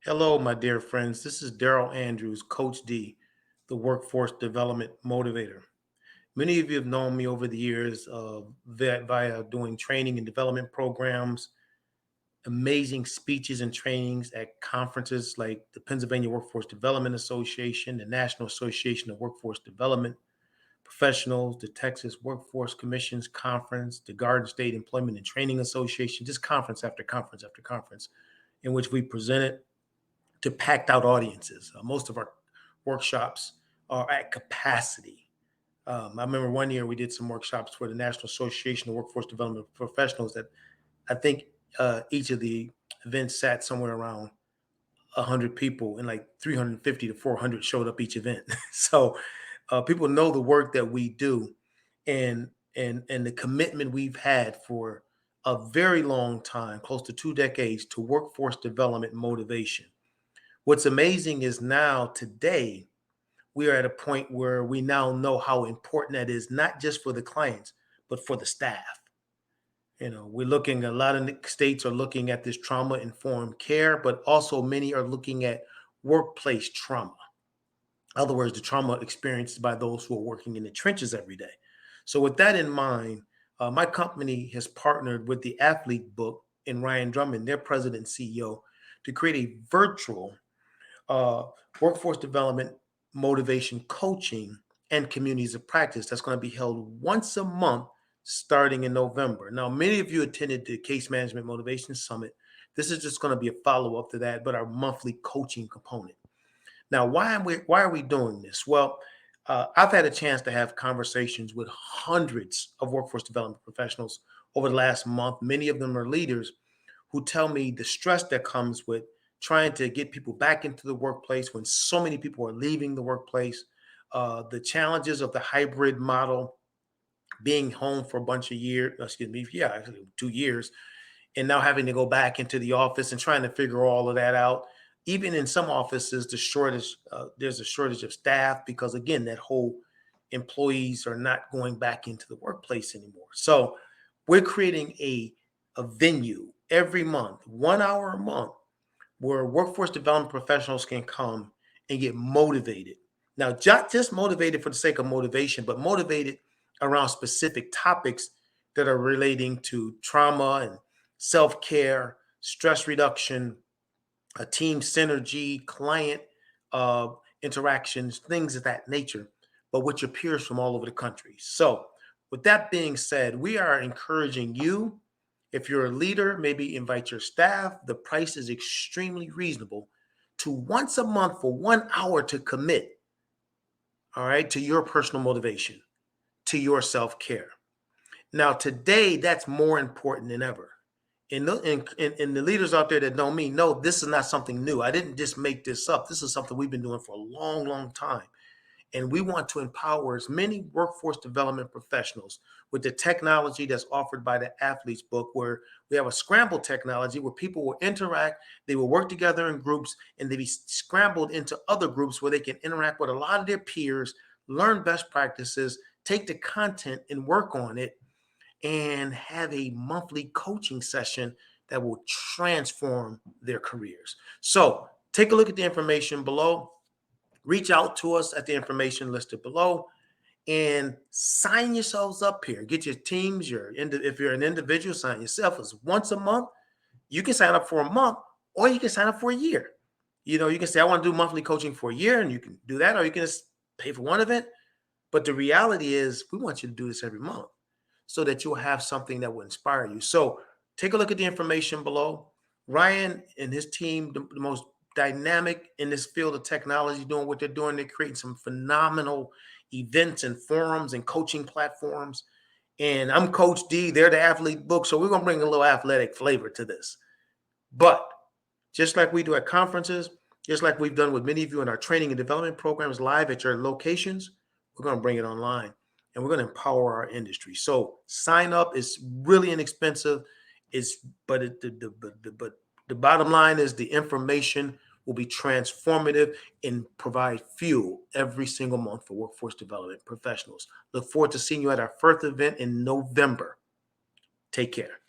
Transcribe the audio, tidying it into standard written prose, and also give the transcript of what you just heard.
Hello, my dear friends. This is Daryl Andrews, Coach D, the Workforce Development Motivator. Many of you have known me over the years via doing training and development programs, amazing speeches and trainings at conferences like the Pennsylvania Workforce Development Association, the National Association of Workforce Development Professionals, the Texas Workforce Commission's Conference, the Garden State Employment and Training Association, just conference after conference after conference, in which we presented to packed out audiences. Most of our workshops are at capacity. I remember one year we did some workshops for the National Association of Workforce Development Professionals that I think each of the events sat somewhere around 100 people, and like 350 to 400 showed up each event. So people know the work that we do, and the commitment we've had for a very long time, close to 2 decades, to workforce development motivation. What's amazing is now today we are at a point where we now know how important that is, not just for the clients, but for the staff. We're looking, a lot of states are looking at this trauma informed care, but also many are looking at workplace trauma. In other words, the trauma experienced by those who are working in the trenches every day. So, with that in mind, my company has partnered with the Athlete Book and Ryan Drummond, their president and CEO, to create a virtual uh, workforce development, motivation coaching, and communities of practice that's going to be held once a month starting in November. Now, many of you attended the Case Management Motivation Summit. This is just going to be a follow up to that, but our monthly coaching component. Now, why are we doing this? Well, I've had a chance to have conversations with hundreds of workforce development professionals over the last month. Many of them are leaders who tell me the stress that comes with trying to get people back into the workplace when so many people are leaving the workplace, the challenges of the hybrid model, being home for a bunch of years, excuse me, yeah, actually 2 years, and now having to go back into the office and trying to figure all of that out. Even in some offices, there's a shortage of staff because again, that whole employees are not going back into the workplace anymore. So we're creating a venue every month, 1 hour a month, where workforce development professionals can come and get motivated. Now, not just motivated for the sake of motivation, but motivated around specific topics that are relating to trauma and self care, stress reduction, team synergy, client uh, interactions, things of that nature, but with your peers from all over the country. So, with that being said, we are encouraging you. If you're a leader, maybe invite your staff. The price is extremely reasonable to once a month for 1 hour to commit, all right, to your personal motivation, to your self care. Now, today, that's more important than ever. And the leaders out there that know me know this is not something new. I didn't just make this up. This is something we've been doing for a long, long time. And we want to empower as many workforce development professionals with the technology that's offered by the Athletes Book, where we have a scramble technology where people will interact, they will work together in groups, and they be scrambled into other groups where they can interact with a lot of their peers, learn best practices, take the content and work on it, and have a monthly coaching session that will transform their careers. So take a look at the information below. Reach out to us at the information listed below and sign yourselves up here. Get your teams, if you're an individual, sign yourself as once a month. You can sign up for a month or you can sign up for a year. You can say, I want to do monthly coaching for a year, and you can do that, or you can just pay for one event. But the reality is, we want you to do this every month so that you'll have something that will inspire you. So take a look at the information below. Ryan and his team, the most dynamic in this field of technology, doing what they're doing. They're creating some phenomenal events and forums and coaching platforms. And I'm Coach D. They're the Athlete Book. So we're going to bring a little athletic flavor to this. But just like we do at conferences, just like we've done with many of you in our training and development programs live at your locations, we're going to bring it online and we're going to empower our industry. So sign up. It's really inexpensive. But the bottom line is the information will be transformative and provide fuel every single month for workforce development professionals. Look forward to seeing you at our first event in November. Take care.